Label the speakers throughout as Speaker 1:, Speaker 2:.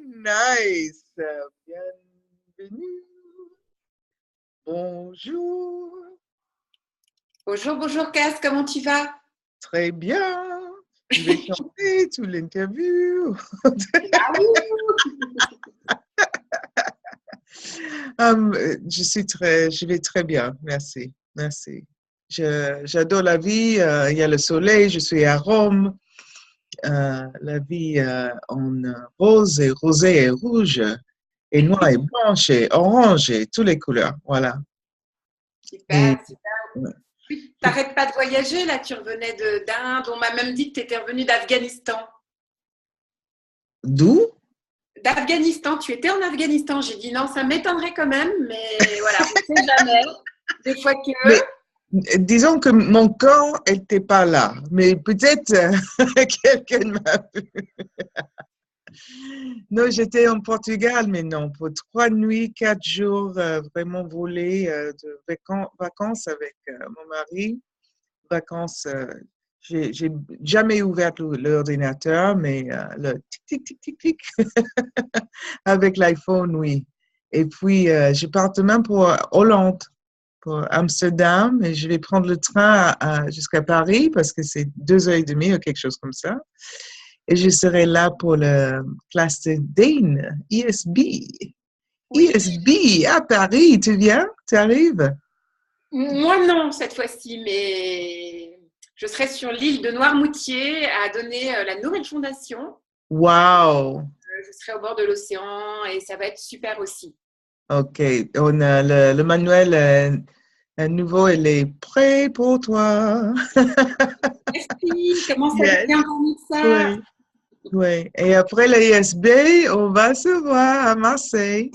Speaker 1: Nice. Bienvenue. Bonjour.
Speaker 2: Bonjour, bonjour Cass, comment tu vas?
Speaker 1: Très bien. Je vais chanter toute l'interview.
Speaker 2: Ah oui.
Speaker 1: Je vais très bien. Merci. Merci. J'adore la vie. Il y a le soleil. Je suis à Rome. La vie en rose et rosé et rouge et noir et blanche et orange et toutes les couleurs. Voilà. Et,
Speaker 2: Super, super.
Speaker 1: ouais.
Speaker 2: Oui, t'arrêtes pas de voyager là, tu revenais d'Inde, on m'a même dit que tu étais revenu d'Afghanistan.
Speaker 1: D'où?
Speaker 2: D'Afghanistan, tu étais en Afghanistan. J'ai dit non, ça m'étonnerait quand même, mais voilà, on ne sait jamais. Des fois que.
Speaker 1: Mais disons que mon corps n'était pas là, mais peut-être quelqu'un m'a vu. Non, j'étais en Portugal, mais non, pour 3 nuits, 4 jours, vraiment volé de vacances avec mon mari. Vacances, j'ai jamais ouvert l'ordinateur, mais le tic, tic, tic, tic, tic, avec l'iPhone, oui. Et puis, je pars demain pour Hollande, pour Amsterdam, et je vais prendre le train jusqu'à Paris parce que c'est 2 heures et demie ou quelque chose comme ça. Et je serai là pour la classe de Dane, ISB.
Speaker 2: Oui.
Speaker 1: ISB à Paris, tu viens? Tu arrives?
Speaker 2: Moi non, cette fois-ci, mais je serai sur l'île de Noirmoutier à donner la nouvelle fondation.
Speaker 1: Wow!
Speaker 2: Je serai au bord de l'océan et ça va être super aussi.
Speaker 1: OK. On a le manuel nouveau, il est prêt pour toi.
Speaker 2: Merci, comment ça
Speaker 1: Yes.
Speaker 2: vient pour ça?
Speaker 1: Oui. Oui. Et après l'ISB, on va se voir à Marseille.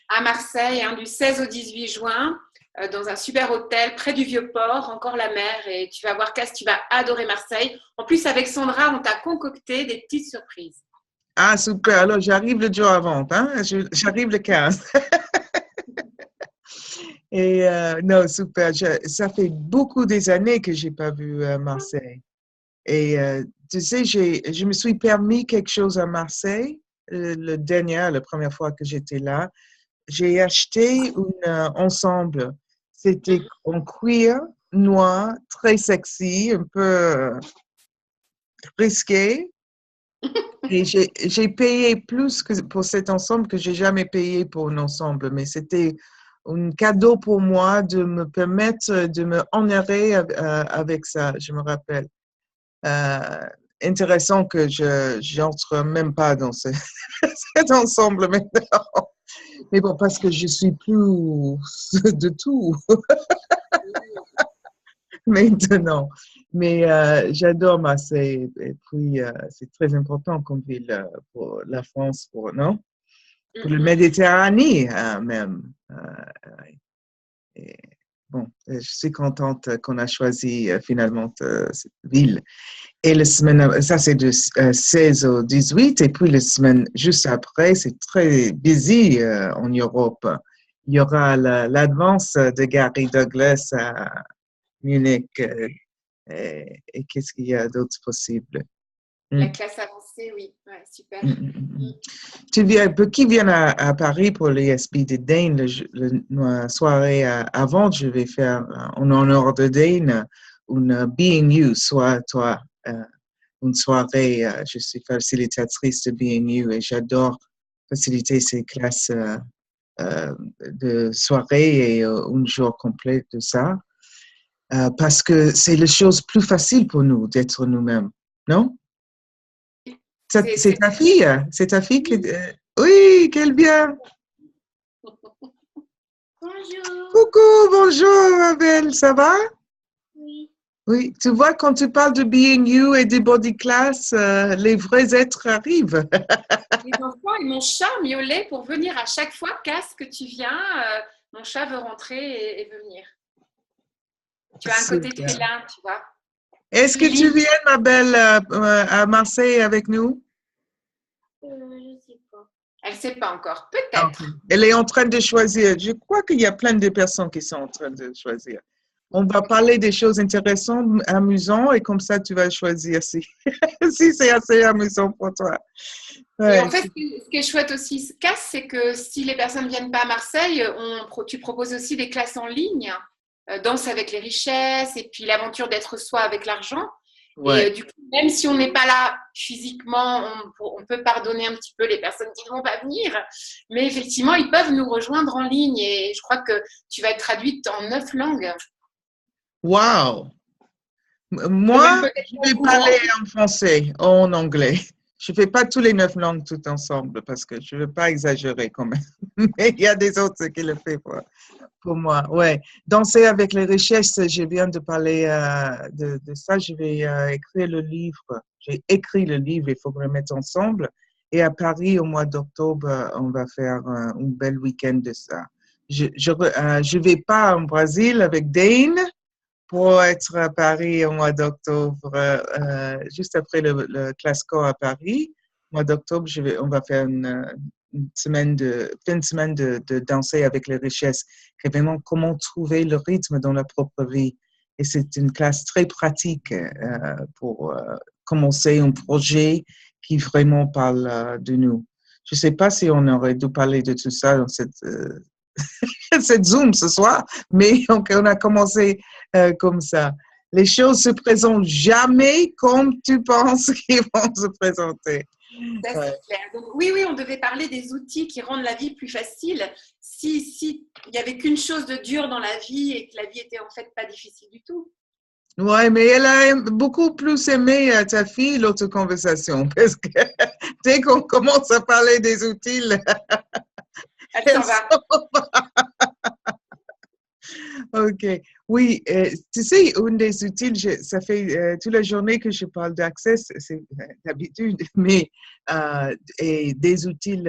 Speaker 2: À Marseille, hein, du 16 au 18 juin, dans un super hôtel près du Vieux-Port, encore la mer. Et tu vas voir, Cass, tu vas adorer Marseille. En plus, avec Sandra, on t'a concocté des petites surprises.
Speaker 1: Ah, super. Alors, j'arrive le jour avant, hein? J'arrive le 15. Et non, super. Ça fait beaucoup des années que j'ai pas vu Marseille. Et tu sais, je me suis permis quelque chose à Marseille, la première fois que j'étais là. J'ai acheté un ensemble. C'était en cuir noir, très sexy, un peu risqué. Et j'ai payé plus que pour cet ensemble que j'ai jamais payé pour un ensemble. Mais c'était un cadeau pour moi de me permettre de me honorer avec ça, je me rappelle. Euh, Intéressant que je j'entre même pas dans cet ensemble maintenant. Mais bon, parce que je suis plus de tout maintenant. Mais j'adore Marseille. Et puis, c'est très important comme ville pour la France, non? Pour la Méditerranée même. Et, bon, je suis contente qu'on a choisi finalement cette ville. Et la semaine, ça c'est du 16 au 18, et puis la semaine juste après, c'est très busy en Europe. Il y aura l'advance de Gary Douglas à Munich. Et qu'est-ce qu'il y a d'autre possible?
Speaker 2: La
Speaker 1: Mm.
Speaker 2: classe avancée, oui, ouais, super.
Speaker 1: Qui vient à Paris pour l'ESP de Dane, la soirée avant, je vais faire en honneur de Dane une Being You, soit toi. Une soirée, je suis facilitatrice de BNU et j'adore faciliter ces classes de soirée et un jour complet de ça, parce que c'est la chose plus facile pour nous d'être nous-mêmes, non? C'est
Speaker 2: C'est
Speaker 1: ta fille? C'est ta fille qui... oui, quel bien!
Speaker 2: Bonjour.
Speaker 1: Coucou, bonjour, Abel, ça va?
Speaker 2: Oui.
Speaker 1: Oui, tu vois, quand tu parles de Being You et des body class, les vrais êtres arrivent.
Speaker 2: Les enfants et mon chat miaulait pour venir à chaque fois, Cass, que tu viens. Mon chat veut rentrer et veut venir. Tu as un côté
Speaker 1: Super.
Speaker 2: félin, tu vois.
Speaker 1: Est-ce
Speaker 2: Tu
Speaker 1: que tu
Speaker 2: lis.
Speaker 1: viens, ma belle, à Marseille avec nous?
Speaker 2: Je sais pas. Elle ne sait pas encore.
Speaker 1: Ah, ok.
Speaker 2: Peut-être.
Speaker 1: Elle est en train de choisir. Je crois qu'il y a plein de personnes qui sont en train de choisir. On va parler des choses intéressantes, amusantes, et comme ça, tu vas choisir si, si c'est assez amusant pour toi.
Speaker 2: Et
Speaker 1: Ouais.
Speaker 2: en fait, ce qui est chouette aussi, Cass, c'est que si les personnes ne viennent pas à Marseille, tu proposes aussi des classes en ligne, Danse avec les richesses, et puis l'aventure d'être soi avec l'argent.
Speaker 1: Ouais.
Speaker 2: Et du coup, même si on n'est pas là physiquement, on peut pardonner un petit peu les personnes qui ne vont pas venir. Mais effectivement, ils peuvent nous rejoindre en ligne. Et je crois que tu vas être traduite en 9 langues.
Speaker 1: Wow!
Speaker 2: Et même
Speaker 1: Moi,
Speaker 2: peut-être
Speaker 1: je
Speaker 2: au
Speaker 1: vais
Speaker 2: courant.
Speaker 1: parler en français, en anglais. Je ne fais pas tous les 9 langues tout ensemble parce que je ne veux pas exagérer quand même. Mais il y a des autres qui le font pour moi. Ouais. Danser avec les richesses, je viens de parler de ça. Je vais écrire le livre. J'ai écrit le livre, il faut que je le mette ensemble. Et à Paris, au mois d'octobre, on va faire un bel week-end de ça. Je vais pas au Brésil avec Dane pour être à Paris au mois d'octobre, juste après le Classico à Paris. Au mois d'octobre, on va faire une fin de semaine de danser avec les richesses, qui est vraiment comment trouver le rythme dans la propre vie. Et c'est une classe très pratique pour commencer un projet qui vraiment parle de nous. Je ne sais pas si on aurait dû parler de tout ça dans cette Zoom ce soir, mais on a commencé comme ça. Les choses se présentent jamais comme tu penses qu'ils vont se présenter.
Speaker 2: Ça, c'est clair. Donc, oui, on devait parler des outils qui rendent la vie plus facile. Si il n'y avait qu'une chose de dure dans la vie et que la vie était en fait pas difficile du tout.
Speaker 1: Oui, mais elle a beaucoup plus aimé ta fille l'autre conversation parce que dès qu'on commence à parler des outils,
Speaker 2: Elle s'en va.
Speaker 1: OK. Oui, tu sais, une des outils, ça fait toute la journée que je parle d'Access, c'est d'habitude, mais et des outils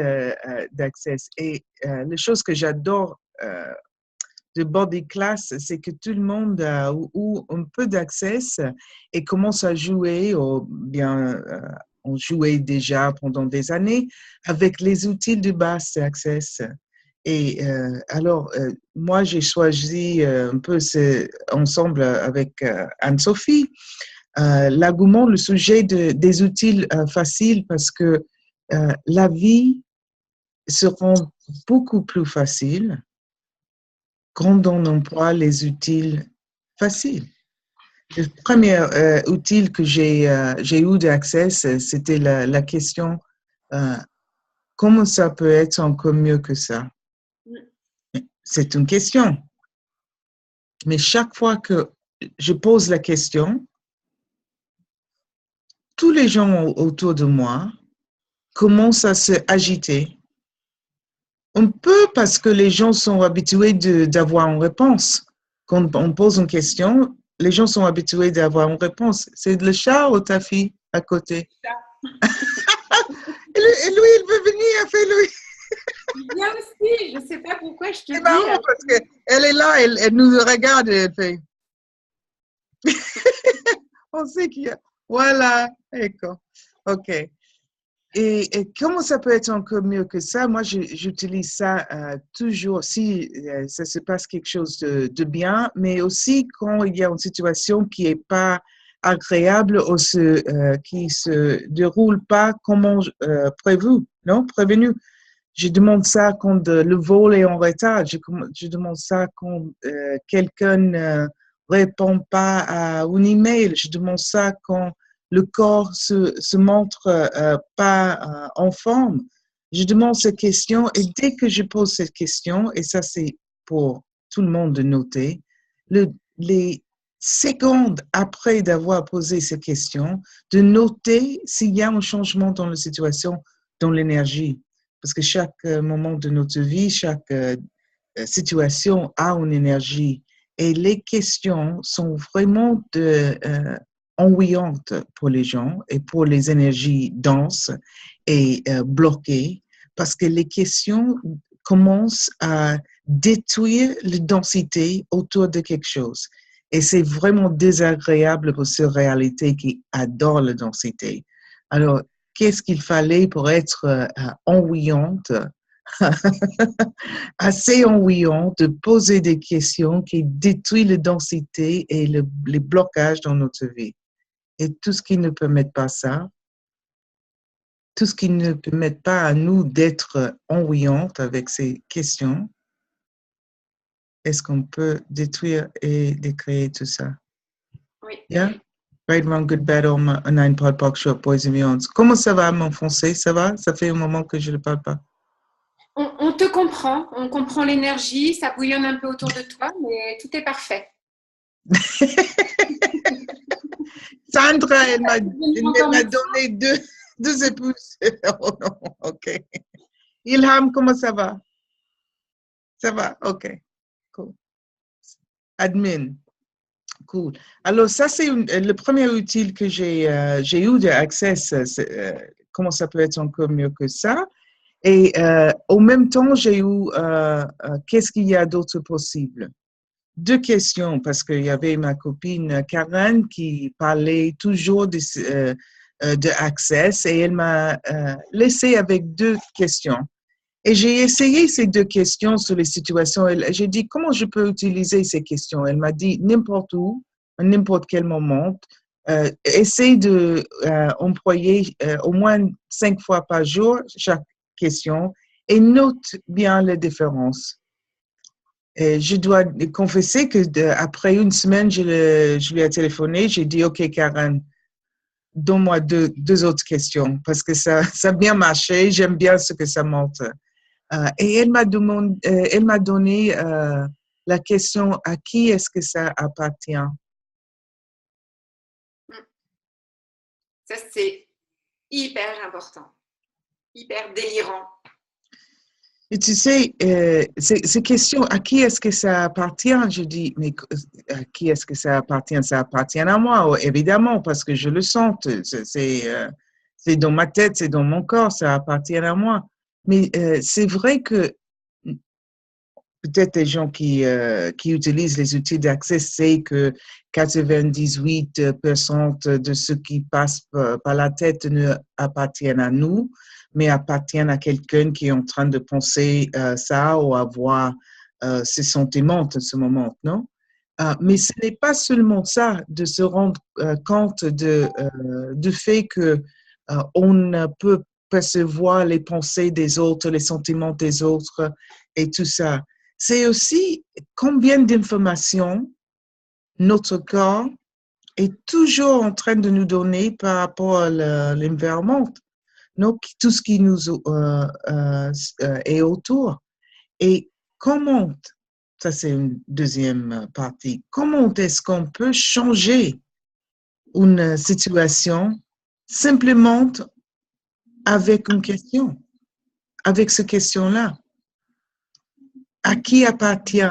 Speaker 1: d'Access. Et la chose que j'adore de Body Class, c'est que tout le monde a ou un peu d'access et commence à jouer, ou bien on jouait déjà pendant des années avec les outils de base d'Access. Et alors, moi, j'ai choisi un peu ensemble avec Anne-Sophie l'argument, le sujet des outils faciles parce que la vie se rend beaucoup plus facile quand on emploie les outils faciles. Le premier outil que j'ai eu d'accès, c'était la question comment ça peut être encore mieux que ça? C'est une question. Mais chaque fois que je pose la question, tous les gens autour de moi commencent à se agiter. Un peu parce que les gens sont habitués d'avoir une réponse. Quand on pose une question, les gens sont habitués d'avoir une réponse. C'est le chat ou ta fille à côté? Et lui, il veut venir, fais-lui.
Speaker 2: Il vient aussi, je ne sais pas pourquoi je te dis.
Speaker 1: C'est marrant parce qu'elle est là, elle nous regarde et elle fait. On sait qu'il y a. Voilà, d'accord. OK. Et comment ça peut être encore mieux que ça? Moi, j'utilise ça toujours si ça se passe quelque chose de bien, mais aussi quand il y a une situation qui n'est pas agréable ou qui ne se déroule pas comme prévu, non? Prévenu. Je demande ça quand le vol est en retard. Je demande ça quand quelqu'un ne répond pas à un email. Je demande ça quand le corps se montre pas en forme. Je demande ces questions et dès que je pose cette question, et ça c'est pour tout le monde de noter, les secondes après d'avoir posé ces questions, de noter s'il y a un changement dans la situation, dans l'énergie. Parce que chaque moment de notre vie, chaque situation a une énergie. Et les questions sont vraiment ennuyantes pour les gens et pour les énergies denses et bloquées, parce que les questions commencent à détruire la densité autour de quelque chose. Et c'est vraiment désagréable pour cette réalité qui adore la densité. Alors, qu'est-ce qu'il fallait pour être ennuyante assez ennuyant de poser des questions qui détruisent la densité et les blocages dans notre vie. Et tout ce qui ne permet pas ça, tout ce qui ne permet pas à nous d'être ennuyante avec ces questions, est-ce qu'on peut détruire et décréer tout ça?
Speaker 2: Oui.
Speaker 1: Yeah? Right, wrong, good, bad, or nine part, park, short, boys and beyonds. Comment ça va, mon français? Ça va? Ça fait un moment que je ne parle pas.
Speaker 2: On te comprend, on comprend l'énergie, ça bouillonne un peu autour de toi, mais tout est parfait.
Speaker 1: Sandra, elle m'a donné deux épouses. Oh non, ok. Ilham, comment ça va? Ça va? Ok, cool. Admin, cool. Alors, ça, c'est le premier outil que j'ai eu de Access. Comment ça peut être encore mieux que ça? Et au même temps, j'ai eu qu'est-ce qu'il y a d'autre possible? Deux questions, parce qu'il y avait ma copine Karen qui parlait toujours de Access et elle m'a laissé avec deux questions. Et j'ai essayé ces deux questions sur les situations. J'ai dit, comment je peux utiliser ces questions? Elle m'a dit, n'importe où, à n'importe quel moment, essaye d'employer au moins 5 fois par jour chaque question et note bien les différences. Et je dois confesser que après une semaine, je lui ai téléphoné, j'ai dit, OK, Karen, donne-moi deux autres questions parce que ça a bien marché, j'aime bien ce que ça montre. Et elle m'a donné la question, à qui est-ce que ça appartient?
Speaker 2: Ça, c'est hyper important, hyper délirant.
Speaker 1: Et tu sais, ces questions, à qui est-ce que ça appartient? Je dis, mais à qui est-ce que ça appartient? Ça appartient à moi, évidemment, parce que je le sens. C'est dans ma tête, c'est dans mon corps, ça appartient à moi. Mais c'est vrai que peut-être les gens qui utilisent les outils d'accès savent que 98% de ce qui passe par la tête ne appartiennent à nous, mais appartiennent à quelqu'un qui est en train de penser ça ou avoir ses sentiments en ce moment, non? Mais ce n'est pas seulement ça, de se rendre compte du fait que on peut percevoir les pensées des autres, les sentiments des autres et tout ça. C'est aussi combien d'informations notre corps est toujours en train de nous donner par rapport à l'environnement. Donc, tout ce qui nous est autour. Et comment, ça c'est une deuxième partie, comment est-ce qu'on peut changer une situation simplement avec une question, avec cette question-là? À qui appartient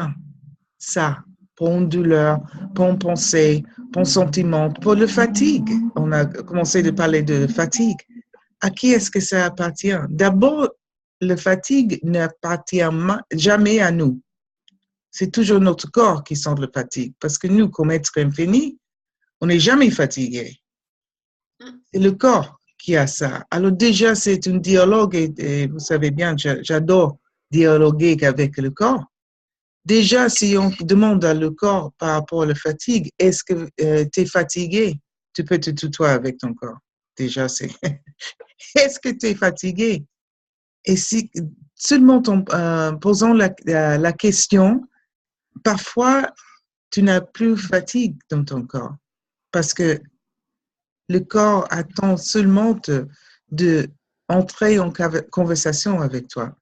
Speaker 1: ça? Pour une douleur, pour une pensée, pour un sentiment, pour la fatigue. On a commencé de parler de fatigue. À qui est-ce que ça appartient? D'abord, la fatigue n'appartient jamais à nous. C'est toujours notre corps qui sent la fatigue. Parce que nous, comme être infini, on n'est jamais fatigué. C'est le corps qui a ça. Alors déjà, c'est un dialogue et vous savez bien, j'adore dialoguer avec le corps. Déjà, si on demande à le corps par rapport à la fatigue, est-ce que tu es fatigué? Tu peux te tutoyer avec ton corps. Déjà, c'est est-ce que tu es fatigué? Et si seulement en posant la question, parfois, tu n'as plus fatigue dans ton corps parce que le corps attend seulement de entrer en conversation avec toi.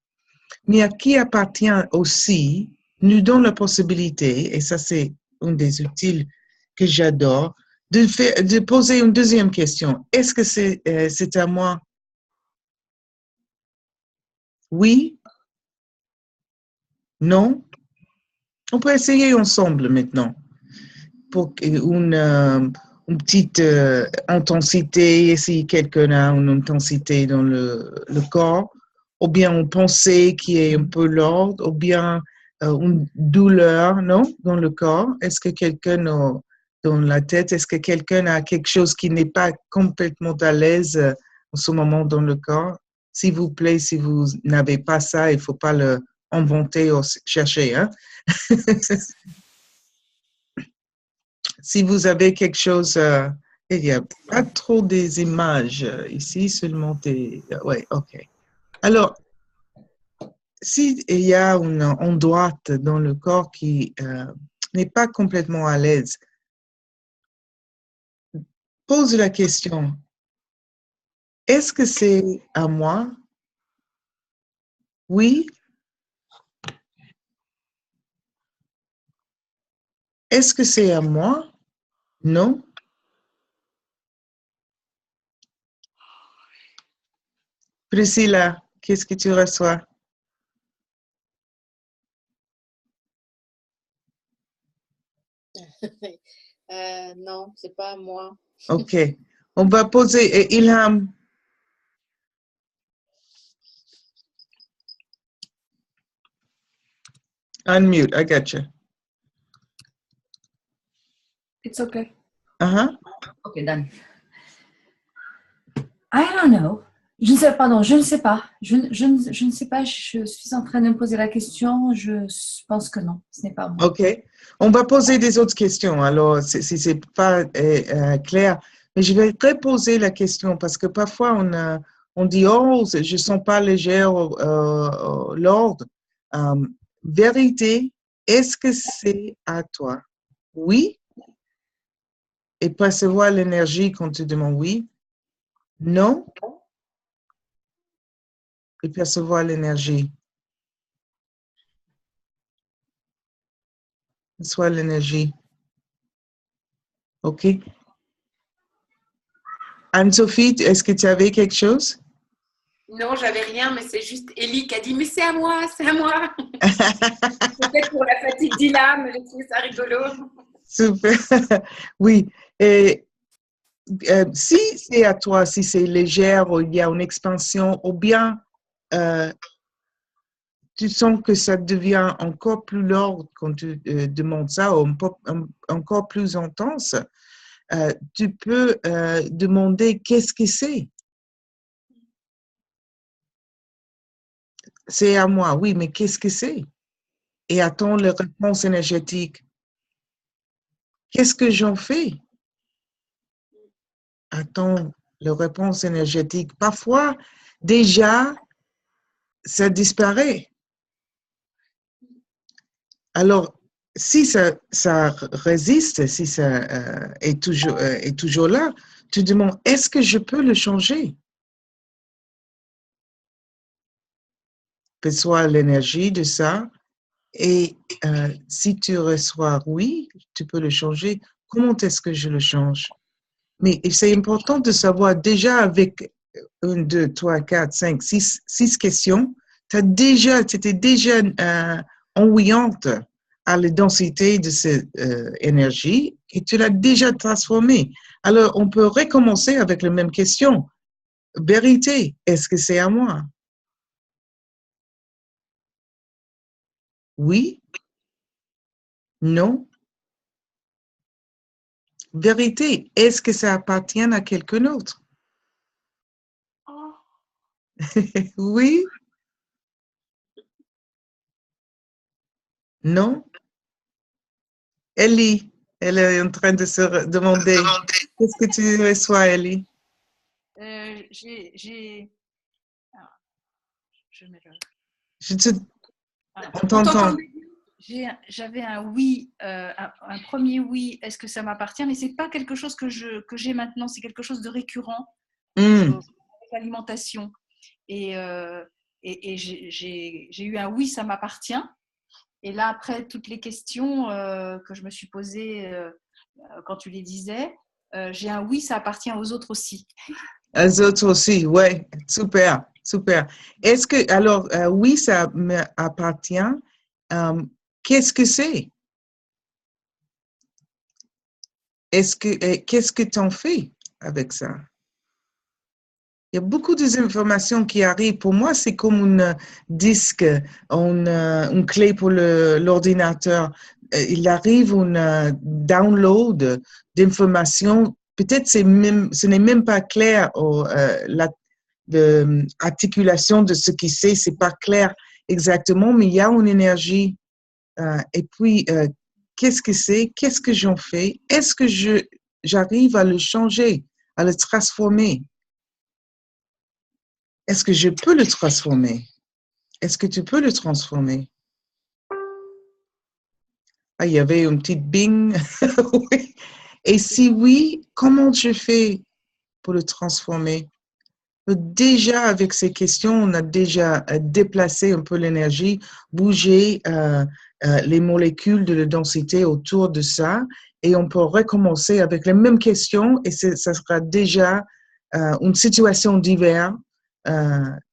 Speaker 1: Mais à qui appartient aussi, nous donne la possibilité, et ça c'est un des outils que j'adore, de poser une deuxième question. Est-ce que c'est à moi? Oui? Non? On peut essayer ensemble maintenant pour une petite intensité, si quelqu'un a une intensité dans le corps, ou bien une pensée qui est un peu lourde, ou bien une douleur, non, dans le corps. Est-ce que quelqu'un a dans la tête, est-ce que quelqu'un a quelque chose qui n'est pas complètement à l'aise en ce moment dans le corps? s'il vous plaît, si vous n'avez pas ça, il ne faut pas le inventer ou chercher. Hein? Si vous avez quelque chose, il n'y a pas trop des images ici, seulement des... Oui, OK. Alors, s'il y a une endroite dans le corps qui n'est pas complètement à l'aise, pose la question, est-ce que c'est à moi? Oui. Est-ce que c'est à moi? Non. Priscilla, qu'est-ce que tu reçois?
Speaker 3: Non, c'est pas moi.
Speaker 1: OK. On va poser Ilham. Unmute, I got you.
Speaker 4: It's okay.
Speaker 1: Uh-huh.
Speaker 4: Okay, done. I don't know. Je ne sais pas, non, je ne sais pas. Je ne sais pas, je suis en train de me poser la question. Je pense que non, ce n'est pas moi.
Speaker 1: OK. On va poser des autres questions. Alors, si ce n'est pas clair, mais je vais reposer la question parce que parfois, on dit, oh, je ne sens pas légère, Lord. Vérité, est-ce que c'est à toi? Oui. Et percevoir l'énergie quand tu demandes oui. Non. Et percevoir l'énergie. Percevoir l'énergie. OK. Anne-Sophie, est-ce que tu avais quelque chose?
Speaker 2: Non, j'avais rien, mais c'est juste Ellie qui a dit « Mais c'est à moi, c'est à moi !» Peut-être pour la fatigue d'Ilham, j'ai trouvé ça rigolo.
Speaker 1: Super. Oui. Et, si c'est à toi, si c'est légère, ou il y a une expansion, ou bien tu sens que ça devient encore plus lourd quand tu demandes ça, ou encore plus intense, tu peux demander qu'est-ce que c'est? C'est à moi, oui, mais qu'est-ce que c'est? Et attends la réponse énergétique. Qu'est-ce que j'en fais? Attends la réponse énergétique. Parfois, déjà, ça disparaît. Alors, si ça résiste, si ça est toujours là, tu demandes, est-ce que je peux le changer? Perçois l'énergie de ça. Et si tu reçois oui, tu peux le changer. Comment est-ce que je le change? Mais c'est important de savoir déjà avec 1, 2, 3, 4, 5, 6 questions, tu étais déjà envoyante à la densité de cette énergie et tu l'as déjà transformée. Alors, on peut recommencer avec la même question. Vérité, est-ce que c'est à moi? Oui? Non? Vérité, est-ce que ça appartient à quelqu'un d'autre? Oui? Non? Ellie, elle est en train de se demander, qu'est-ce que tu reçois, Ellie? Je t'entends.
Speaker 4: J'avais un oui, un premier oui, est-ce que ça m'appartient? Mais ce n'est pas quelque chose que j'ai maintenant, c'est quelque chose de récurrent avec l'alimentation. Et j'ai eu un oui, ça m'appartient. Et là, après, toutes les questions que je me suis posées quand tu les disais, j'ai un oui, ça appartient aux autres aussi.
Speaker 1: Aux autres aussi, ouais, super, super. Est-ce que, alors, oui, ça m'appartient. Qu'est-ce que c'est? Qu'est-ce que tu en fais avec ça? Il y a beaucoup d'informations qui arrivent. Pour moi, c'est comme un disque, une clé pour l'ordinateur. Il arrive un download d'informations. Peut-être ce n'est même pas clair l'articulation de ce qui c'est pas clair exactement, mais il y a une énergie. Et puis, qu'est-ce que c'est? Qu'est-ce que j'en fais? Est-ce que j'arrive à le changer, à le transformer? Est-ce que je peux le transformer? Est-ce que tu peux le transformer? Ah, il y avait une petite bing. Oui. Et si oui, comment je fais pour le transformer? Déjà, avec ces questions, on a déjà déplacé un peu l'énergie, bougé les molécules de la densité autour de ça, et on peut recommencer avec les mêmes questions, et ça sera déjà une situation diverse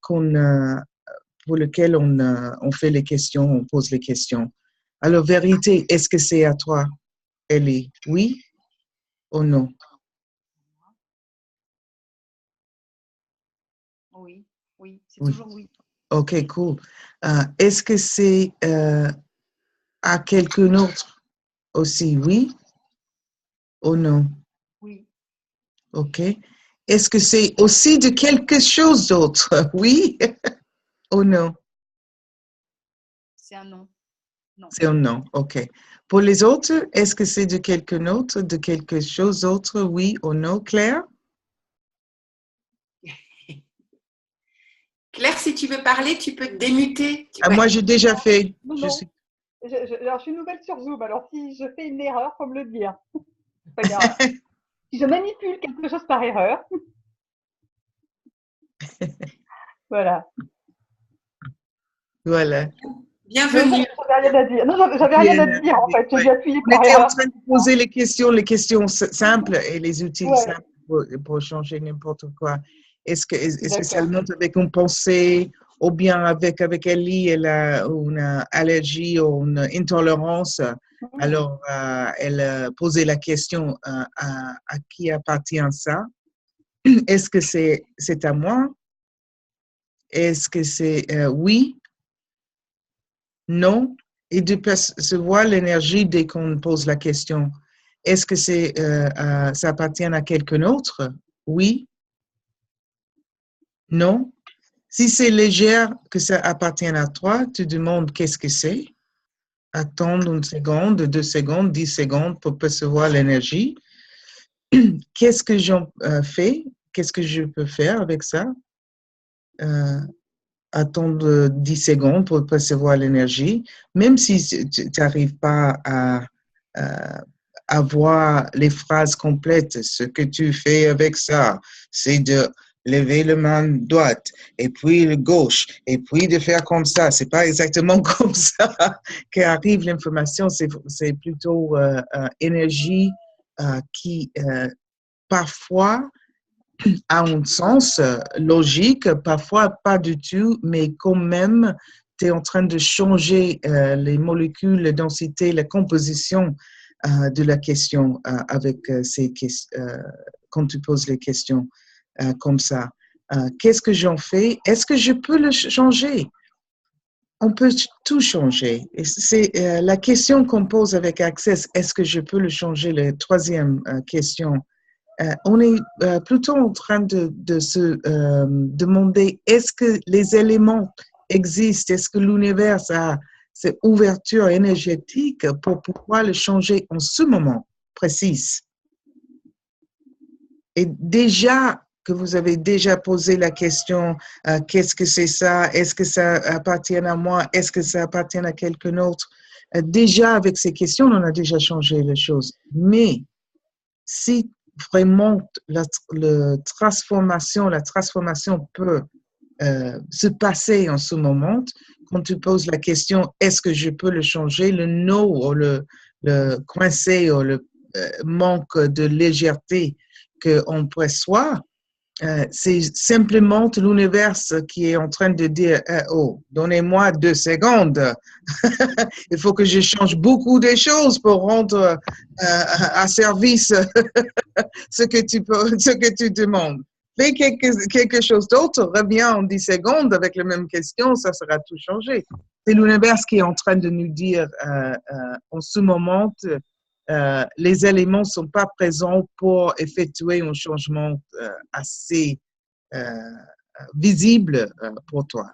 Speaker 1: pour laquelle on fait les questions, on pose les questions. Alors, vérité, est-ce que c'est à toi, Ellie? Oui ou non?
Speaker 4: Oui, oui, c'est
Speaker 1: Oui.
Speaker 4: toujours oui.
Speaker 1: OK, cool. Est-ce que c'est à quelqu'un d'autre aussi, oui ou non?
Speaker 4: Oui.
Speaker 1: OK. Est-ce que c'est aussi de quelque chose d'autre, oui ou non?
Speaker 4: C'est un non. Non.
Speaker 1: C'est un non, OK. Pour les autres, est-ce que c'est de quelqu'un d'autre, de quelque chose d'autre, oui ou non, Claire?
Speaker 2: Claire, si tu veux parler, tu peux te démuter.
Speaker 1: Moi, j'ai déjà fait.
Speaker 5: Non, non. Alors, je suis nouvelle sur Zoom, alors si je fais une erreur, il faut me le dire. Pas une erreur. Si je manipule quelque chose par erreur. Voilà.
Speaker 1: Voilà.
Speaker 2: Bienvenue.
Speaker 5: J'avais rien à dire. Non, j'avais rien à dire en fait. J'ai dû appuyer
Speaker 1: On
Speaker 5: par
Speaker 1: était en
Speaker 5: erreur.
Speaker 1: train de poser les questions simples et les outils
Speaker 5: Ouais.
Speaker 1: simples pour changer n'importe quoi. Est-ce que ça
Speaker 5: D'accord.
Speaker 1: monte avec une pensée ou bien avec Ellie, elle a une allergie ou une intolérance? Alors, elle a posé la question à qui appartient ça? Est-ce que c'est à moi? Est-ce que c'est oui? Non? Et de percevoir l'énergie dès qu'on pose la question. Est-ce que ça appartient à quelqu'un d'autre? Oui? Non? Si c'est légère que ça appartient à toi, tu demandes qu'est-ce que c'est? Attendre une seconde, 2 secondes, 10 secondes pour percevoir l'énergie. Qu'est-ce que j'en fais? Qu'est-ce que je peux faire avec ça? Attendre 10 secondes pour percevoir l'énergie, même si tu n'arrives pas à avoir les phrases complètes. Ce que tu fais avec ça, c'est de lever le main droite et puis le gauche et puis de faire comme ça. C'est pas exactement comme ça qu'arrive l'information. C'est plutôt énergie qui parfois a un sens logique, parfois pas du tout, mais quand même, tu es en train de changer les molécules, la densité, la composition de la question avec quand tu poses les questions comme ça. Qu'est-ce que j'en fais? Est-ce que je peux le changer? On peut tout changer. C'est la question qu'on pose avec Access, est-ce que je peux le changer? La troisième question. On est plutôt en train de se demander est-ce que les éléments existent, est-ce que l'univers a cette ouverture énergétique pour pouvoir le changer en ce moment précis. Et déjà que vous avez déjà posé la question, qu'est-ce que c'est ça? Est-ce que ça appartient à moi? Est-ce que ça appartient à quelqu'un d'autre? Déjà, avec ces questions, on a déjà changé les choses. Mais si vraiment la transformation peut se passer en ce moment, quand tu poses la question, est-ce que je peux le changer? Le no ou le coincé ou le manque de légèreté qu'on perçoit, c'est simplement l'univers qui est en train de dire oh, donnez-moi 2 secondes. Il faut que je change beaucoup de choses pour rendre à service ce que tu demandes. Fais quelque chose d'autre, reviens en 10 secondes avec la même question, ça sera tout changé. C'est l'univers qui est en train de nous dire en ce moment, les éléments ne sont pas présents pour effectuer un changement assez visible pour toi.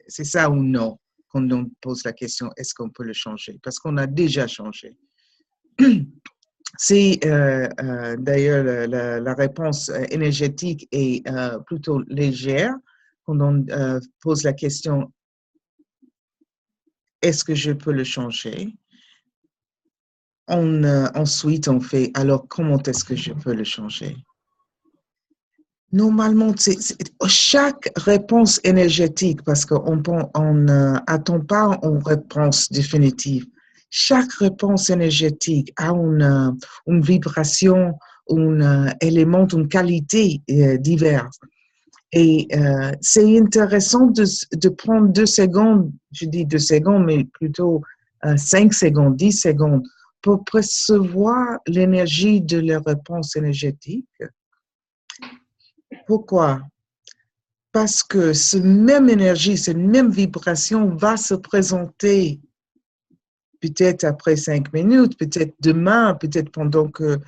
Speaker 1: C'est ça ou non quand on pose la question, est-ce qu'on peut le changer? Parce qu'on a déjà changé. C'est d'ailleurs la réponse énergétique est plutôt légère quand on pose la question, est-ce que je peux le changer? Ensuite, on fait, alors comment est-ce que je peux le changer? Normalement, chaque réponse énergétique, parce qu'on n'attend pas une réponse définitive. Chaque réponse énergétique a une vibration, un élément, une qualité diverse. Et c'est intéressant de prendre 2 secondes, je dis 2 secondes, mais plutôt 5 secondes, 10 secondes, pour percevoir l'énergie de la réponse énergétique. Pourquoi? Parce que cette même énergie, cette même vibration va se présenter peut-être après 5 minutes, peut-être demain, peut-être pendant que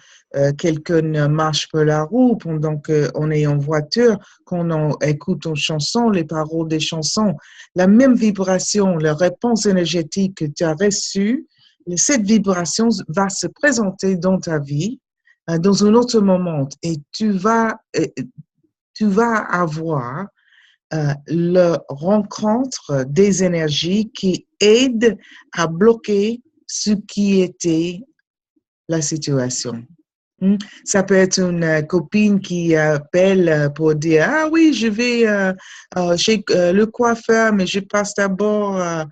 Speaker 1: quelqu'un marche par la roue, pendant qu'on est en voiture, qu'on écoute une chanson, les paroles des chansons. La même vibration, la réponse énergétique que tu as reçue, cette vibration va se présenter dans ta vie dans un autre moment et tu vas avoir la rencontre des énergies qui aident à bloquer ce qui était la situation. Ça peut être une copine qui appelle pour dire « Ah oui, je vais chez le coiffeur, mais je passe d'abord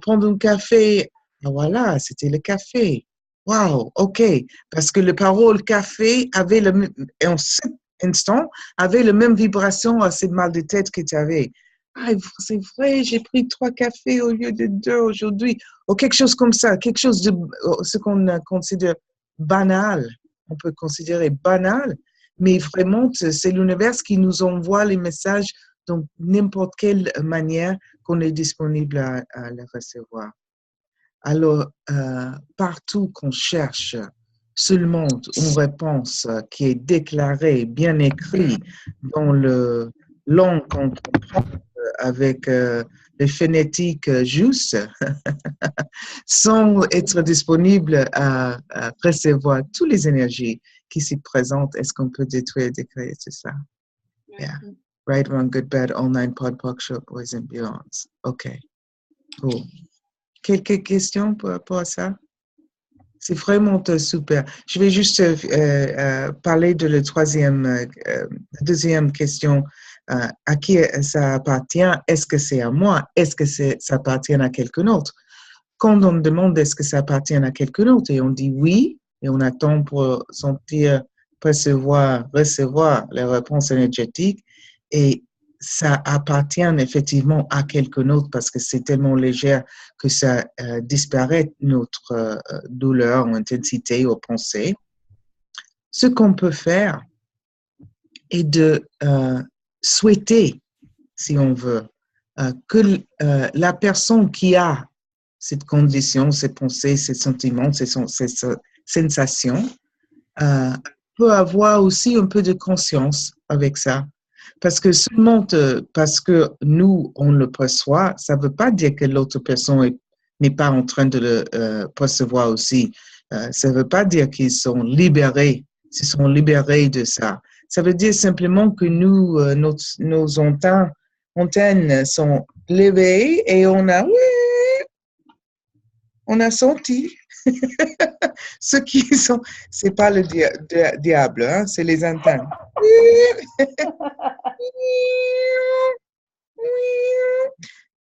Speaker 1: prendre un café. » Voilà, c'était le café. Wow, OK. Parce que le parole café avait en cet instant, avait la même vibration à ce mal de tête que tu avais. Ah, c'est vrai, j'ai pris 3 cafés au lieu de 2 aujourd'hui. Ou quelque chose comme ça, quelque chose de ce qu'on considère banal. On peut considérer banal, mais vraiment, c'est l'univers qui nous envoie les messages de n'importe quelle manière qu'on est disponible à les recevoir. Alors, partout qu'on cherche seulement une réponse qui est déclarée, bien écrite, dans le langue qu'on comprend avec les phonétiques justes, sans être disponible à recevoir toutes les énergies qui s'y présentent. Est-ce qu'on peut détruire, décréer, c'est ça? Yeah. Right, wrong, good, bad, all 9 pod, poc, shop, boys and beyonds. OK. Cool. Quelques questions par rapport à ça? C'est vraiment super. Je vais juste parler de la deuxième question. À qui ça appartient? Est-ce que c'est à moi? Est-ce que ça appartient à quelqu'un d'autre? Quand on demande est-ce que ça appartient à quelqu'un d'autre et on dit oui, et on attend pour sentir, percevoir, recevoir les réponses énergétiques, et ça appartient effectivement à quelqu'un d'autre parce que c'est tellement léger que ça disparaît notre douleur ou intensité ou pensée. Ce qu'on peut faire est de souhaiter, si on veut, que la personne qui a cette condition, ces pensées, ces sentiments, ces sensations, peut avoir aussi un peu de conscience avec ça. Parce que seulement parce que nous, on le perçoit, ça ne veut pas dire que l'autre personne n'est pas en train de le percevoir aussi. Ça ne veut pas dire qu'ils sont libérés, s'ils sont libérés de ça. Ça veut dire simplement que nous, nos antennes sont levées et on a senti. Ceux qui sont, c'est pas le diable, hein, c'est les antennes.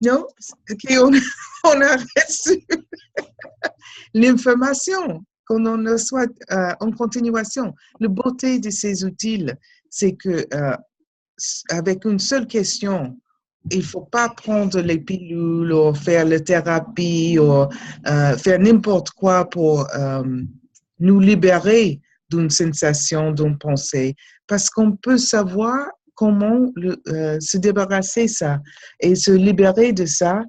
Speaker 1: Non, okay, on a reçu l'information qu'on en reçoit en continuation. La beauté de ces outils, c'est que avec une seule question, il ne faut pas prendre les pilules ou faire la thérapie ou faire n'importe quoi pour nous libérer d'une sensation, d'une pensée, parce qu'on peut savoir comment se débarrasser de ça et se libérer de ça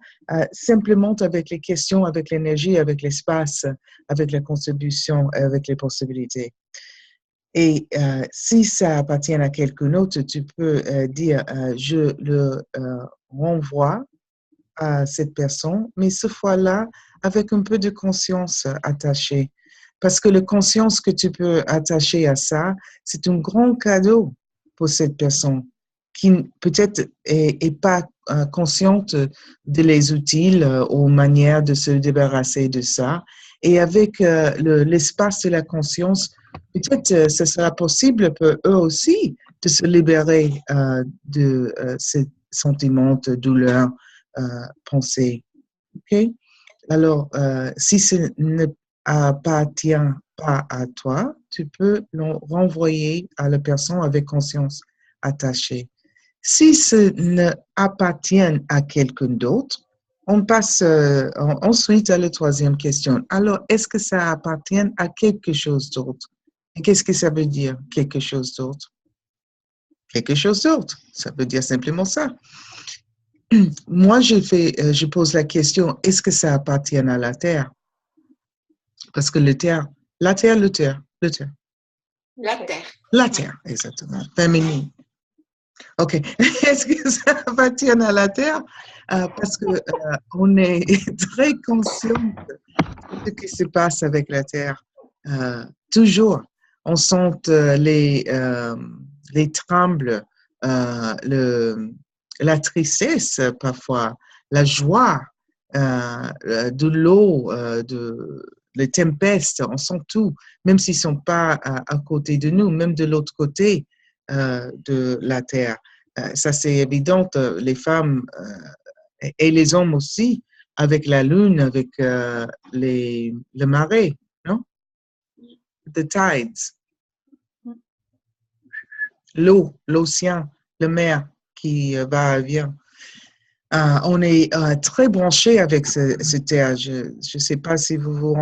Speaker 1: simplement avec les questions, avec l'énergie, avec l'espace, avec la contribution, avec les possibilités. Et si ça appartient à quelqu'un d'autre, tu peux dire je le renvoie à cette personne, mais ce fois-là, avec un peu de conscience attachée. Parce que la conscience que tu peux attacher à ça, c'est un grand cadeau pour cette personne qui peut-être est pas consciente de les outils ou manières de se débarrasser de ça. Et avec l'espace de la conscience, peut-être ce sera possible pour eux aussi de se libérer de ces sentiments de douleur, pensée. OK? Alors, si ce ne appartient pas à toi, tu peux le renvoyer à la personne avec conscience attachée. Si ce ne appartient à quelqu'un d'autre, on passe ensuite à la troisième question. Alors, est-ce que ça appartient à quelque chose d'autre? Et qu'est-ce que ça veut dire, quelque chose d'autre? Quelque chose d'autre, ça veut dire simplement ça. Moi, je pose la question, est-ce que ça appartient à la Terre? Parce que la Terre,
Speaker 2: La Terre.
Speaker 1: La Terre, exactement, féminine. OK. Est-ce que ça appartient à la Terre? Parce que on est très conscient de ce qui se passe avec la Terre. Toujours, on sent les trembles, la tristesse parfois, la joie, de l'eau, les tempêtes, on sent tout, même s'ils ne sont pas à côté de nous, même de l'autre côté de la Terre. Ça, c'est évident, les femmes et les hommes aussi, avec la Lune, avec le marais, non? The tides. L'eau, l'océan, la mer qui va et vient. On est très branché avec ce terre. Je ne sais pas si vous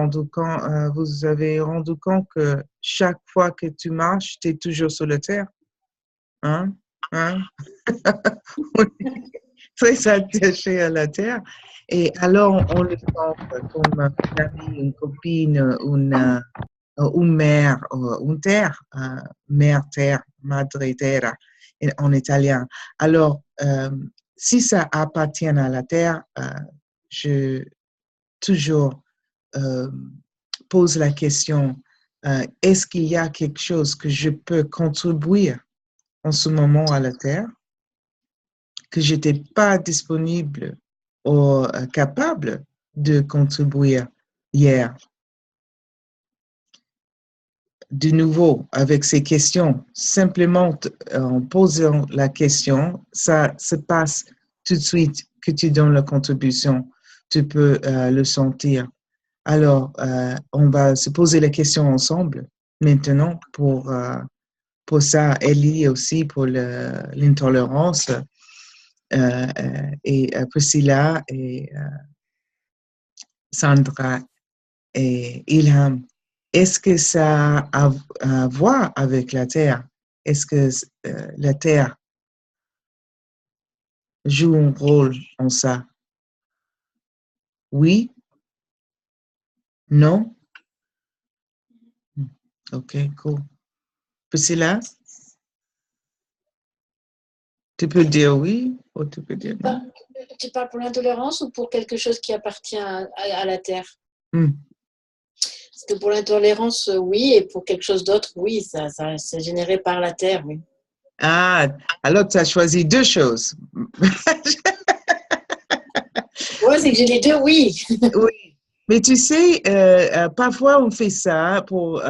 Speaker 1: avez rendu compte que chaque fois que tu marches, tu es toujours sur la terre. Hein? On est très attaché à la terre. Et alors, on le sent comme une amie, une copine, une mère, une terre, mère terre, madre terra en italien. Alors, si ça appartient à la terre, je toujours pose la question, est-ce qu'il y a quelque chose que je peux contribuer en ce moment à la terre que je n'étais pas disponible ou capable de contribuer hier? De nouveau, avec ces questions, simplement en posant la question, ça se passe tout de suite que tu donnes la contribution. Tu peux le sentir. Alors, on va se poser la question ensemble maintenant pour ça, Ellie aussi pour l'intolérance et Priscilla et Sandra et Ilham. Est-ce que ça a à voir avec la Terre? Est-ce que la Terre joue un rôle en ça? Oui? Non? OK, cool. Priscilla? Tu peux dire oui ou tu peux dire non?
Speaker 3: Tu parles pour l'intolérance ou pour quelque chose qui appartient à la Terre? Parce que pour l'intolérance, oui, et pour quelque chose d'autre, oui, ça c'est généré par la Terre, oui.
Speaker 1: Ah, alors tu as choisi deux choses.
Speaker 3: Oui, c'est que j'ai les deux, oui.
Speaker 1: Oui, mais tu sais, parfois on fait ça pour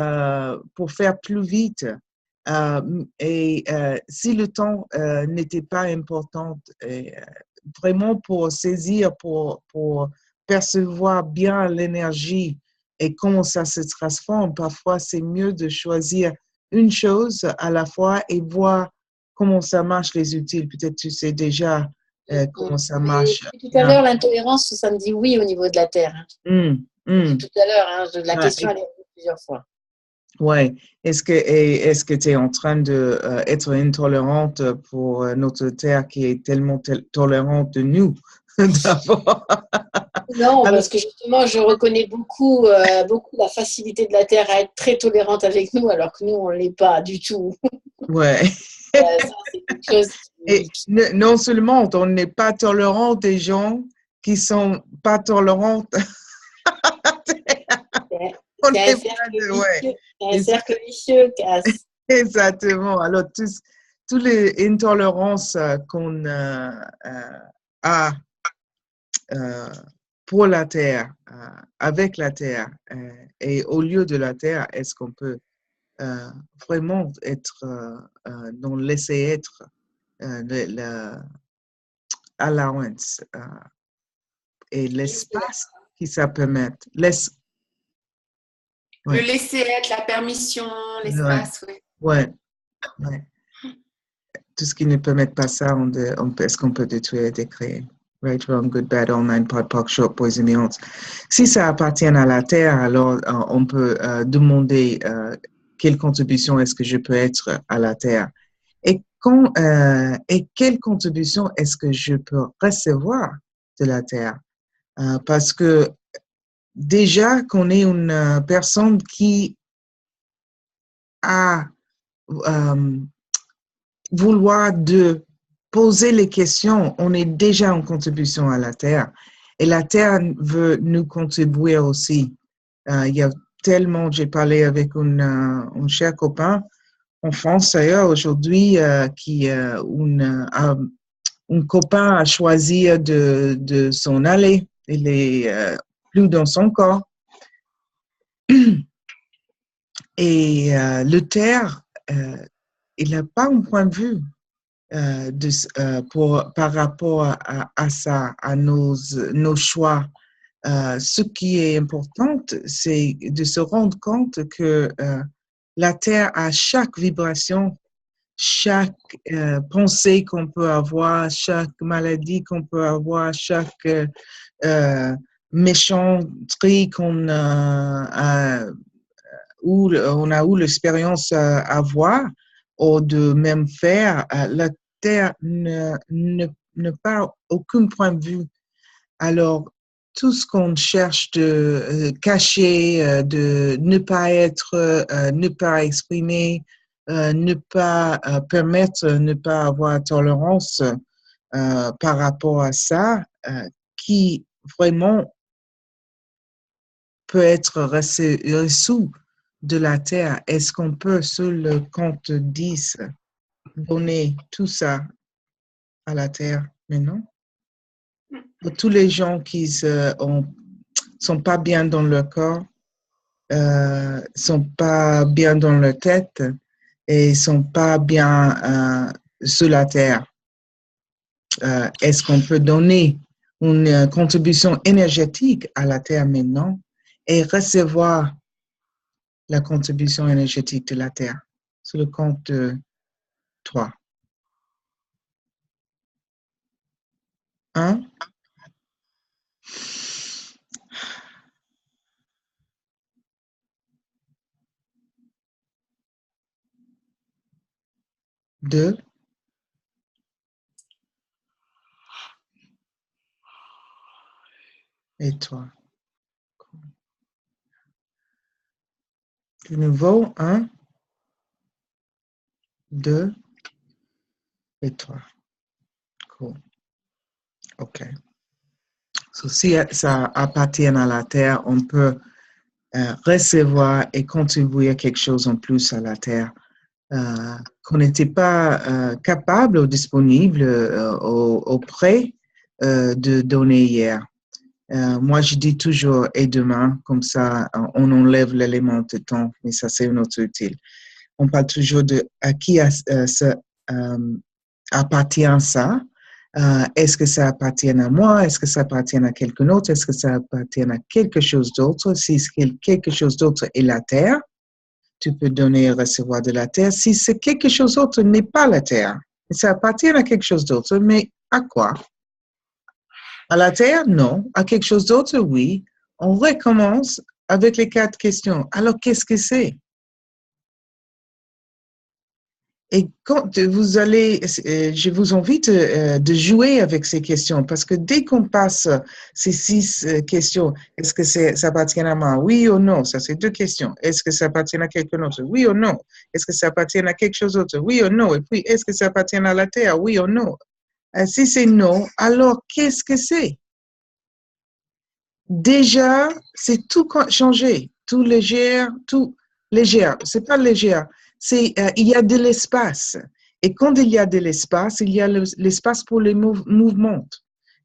Speaker 1: faire plus vite. Et si le temps n'était pas important, vraiment pour saisir, pour percevoir bien l'énergie et comment ça se transforme, parfois c'est mieux de choisir une chose à la fois et voir comment ça marche les utiles. Peut-être tu sais déjà comment ça marche.
Speaker 3: Tout à l'heure, l'intolérance, ça me dit oui au niveau de la Terre. Tout à l'heure, la question elle est revenue plusieurs fois.
Speaker 1: Oui. Est-ce que tu es en train d'être intolérante pour notre Terre qui est tellement tolérante de nous? d'abord.
Speaker 3: Non, parce que justement, je reconnais beaucoup la facilité de la Terre à être très tolérante avec nous, alors que nous, on ne l'est pas du tout.
Speaker 1: Ouais.
Speaker 3: Ça, c'est quelque chose
Speaker 1: non seulement on n'est pas tolérant des gens qui sont pas tolérants.
Speaker 3: C'est un cercle vicieux, Cass.
Speaker 1: Exactement. Alors, toutes les intolérances qu'on a pour la Terre, avec la Terre et au lieu de la Terre, est-ce qu'on peut vraiment être dans laisser être l'allowance et l'espace qui ça permet.
Speaker 2: Le laisser être, la permission, l'espace, oui.
Speaker 1: Ouais. Tout ce qui ne permet pas ça, est-ce qu'on peut détruire et décréer? Right, wrong, good, bad, all nine, pod, poc, short, boys and beyonds. Si ça appartient à la Terre, alors on peut demander quelle contribution est-ce que je peux être à la Terre et quelle contribution est-ce que je peux recevoir de la Terre. Parce que déjà qu'on est une personne qui a vouloir de poser les questions, on est déjà en contribution à la Terre. Et la Terre veut nous contribuer aussi. Il y a tellement, j'ai parlé avec un cher copain en France d'ailleurs aujourd'hui, qui un copain a choisi de s'en aller. Il est plus dans son corps. Et le Terre, il n'a pas un point de vue par rapport à ça, à nos choix. Ce qui est important, c'est de se rendre compte que la Terre a chaque vibration, chaque pensée qu'on peut avoir, chaque maladie qu'on peut avoir, chaque méchanceté qu'on où on a eu l'expérience à voir ou de même faire, la Terre ne pas aucun point de vue. Alors, tout ce qu'on cherche de cacher, de ne pas être, ne pas exprimer, ne pas permettre, ne pas avoir tolérance par rapport à ça, qui vraiment peut être reçu de la Terre. Est-ce qu'on peut, sur le compte 10, donner tout ça à la Terre maintenant? Pour tous les gens qui sont pas bien dans leur corps, sont pas bien dans leur tête et sont pas bien sur la Terre, est-ce qu'on peut donner une contribution énergétique à la Terre maintenant et recevoir la contribution énergétique de la Terre sur le compte de 3. 1. 2. Et 3. De nouveau, 1, 2 et 3. Cool. OK. So, si ça appartient à la Terre, on peut recevoir et contribuer à quelque chose en plus à la Terre qu'on n'était pas capable ou disponible auprès de donner hier. Moi, je dis toujours « et demain », comme ça, on enlève l'élément de temps, mais ça, c'est une autre utile. On parle toujours de à qui appartient ça. Est-ce que ça appartient à moi? Est-ce que ça appartient à quelqu'un d'autre? Est-ce que ça appartient à quelque chose d'autre? Si quelque chose d'autre est la Terre, tu peux donner et recevoir de la Terre. Si c'est quelque chose d'autre n'est pas la Terre, ça appartient à quelque chose d'autre, mais à quoi? À la Terre, non. À quelque chose d'autre, oui. On recommence avec les 4 questions. Alors, qu'est-ce que c'est? Et quand vous allez, je vous invite de jouer avec ces questions parce que dès qu'on passe ces 6 questions, est-ce que ça appartient à moi? Oui ou non? Ça, c'est 2 questions. Est-ce que ça appartient à quelqu'un d'autre? Oui ou non? Est-ce que ça appartient à quelque chose d'autre? Oui ou non? Et puis, est-ce que ça appartient à la Terre? Oui ou non? Si c'est non, alors qu'est-ce que c'est? Déjà, c'est tout changé, tout légère, tout légère. C'est pas légère, c'est il y a de l'espace. Et quand il y a de l'espace, il y a l'espace pour les mouvements.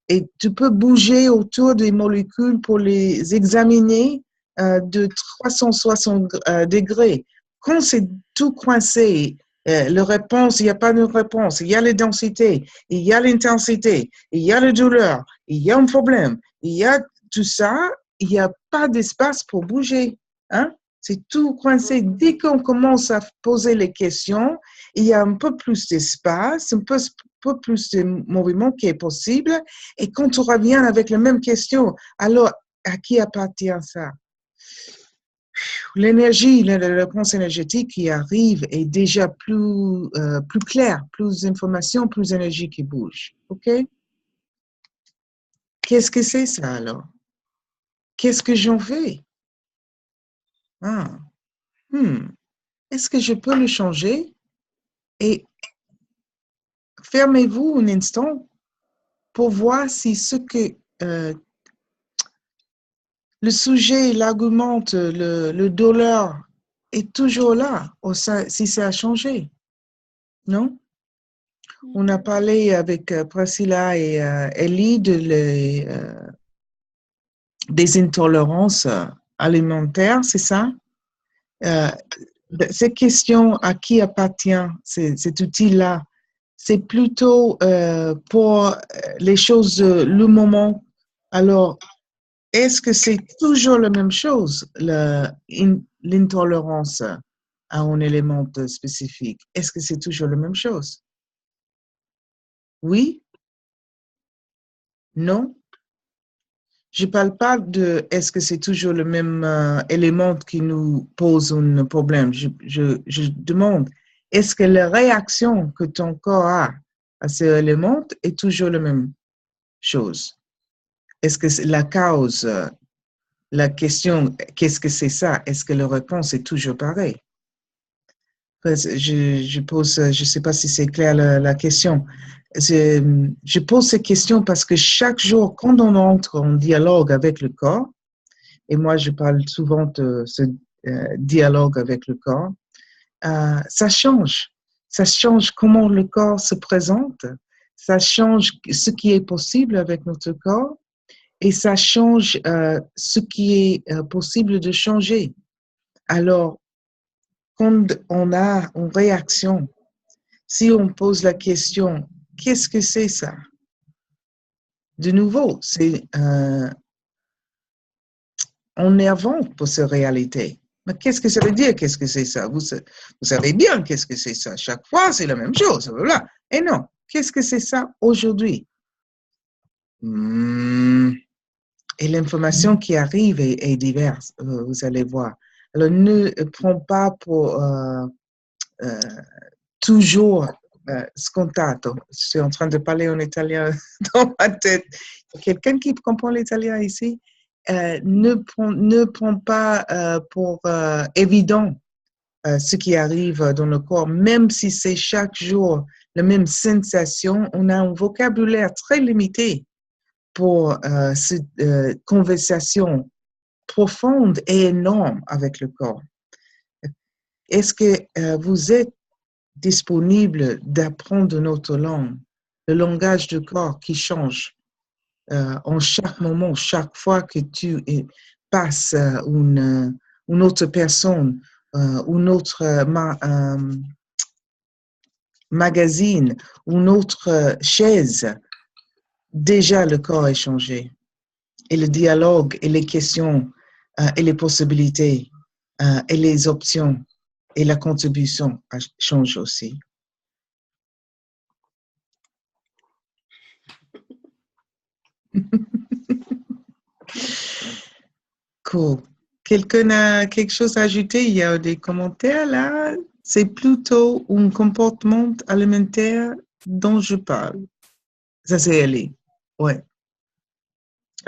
Speaker 1: Et tu peux bouger autour des molécules pour les examiner de 360 degrés. Quand c'est tout coincé, la réponse, il n'y a pas de réponse. Il y a les densités, il y a l'intensité, il y a la douleur, il y a un problème, il y a tout ça, il n'y a pas d'espace pour bouger. Hein? C'est tout coincé. Dès qu'on commence à poser les questions, il y a un peu plus d'espace, un peu plus de mouvement qui est possible. Et quand on revient avec la même question, alors à qui appartient ça? L'énergie, la réponse énergétique qui arrive est déjà plus claire, plus d'informations, plus d'énergie qui bouge. OK? Qu'est-ce que c'est ça alors? Qu'est-ce que j'en fais? Ah. Est-ce que je peux le changer? Et fermez-vous un instant pour voir si ce que le sujet, l'argument, le douleur est toujours là, ou si ça a changé. Non? On a parlé avec Priscilla et Ellie des intolérances alimentaires, c'est ça? Cette question à qui appartient cet outil-là, c'est plutôt pour les choses, le moment. Alors, est-ce que c'est toujours la même chose, l'intolérance à un élément spécifique? Est-ce que c'est toujours la même chose? Oui? Non? Je ne parle pas de est-ce que c'est toujours le même élément qui nous pose un problème. Je demande, est-ce que la réaction que ton corps a à ces éléments est toujours la même chose? Est-ce que la cause, la question, qu'est-ce que c'est ça? Est-ce que la réponse est toujours pareille? Je pose, je ne sais pas si c'est clair la question. Je pose ces questions parce que chaque jour, quand on entre en dialogue avec le corps, et moi je parle souvent de ce dialogue avec le corps, ça change. Ça change comment le corps se présente, ça change ce qui est possible avec notre corps et ça change ce qui est possible de changer. Alors, quand on a une réaction, si on pose la question, qu'est-ce que c'est ça? De nouveau, c'est énervant pour cette réalité. Mais qu'est-ce que ça veut dire? Qu'est-ce que c'est ça? Vous savez bien qu'est-ce que c'est ça. Chaque fois, c'est la même chose. Voilà. Et non, qu'est-ce que c'est ça aujourd'hui? Et l'information qui arrive est diverse, vous allez voir. Alors, ne prends pas pour toujours scontato. Je suis en train de parler en italien dans ma tête. Quelqu'un qui comprend l'italien ici? Ne prends pas pour évident ce qui arrive dans le corps, même si c'est chaque jour la même sensation, on a un vocabulaire très limité pour cette conversation profonde et énorme avec le corps. Est-ce que vous êtes disponible d'apprendre notre langue, le langage du corps qui change en chaque moment, chaque fois que tu passes une autre personne, une autre magazine, une autre chaise, déjà le corps est changé. Et le dialogue et les questions et les possibilités et les options et la contribution changent aussi. Cool. Quelqu'un a quelque chose à ajouter? Il y a des commentaires là? c'est plutôt un comportement alimentaire dont je parle. Ça, c'est Ellie. Ouais.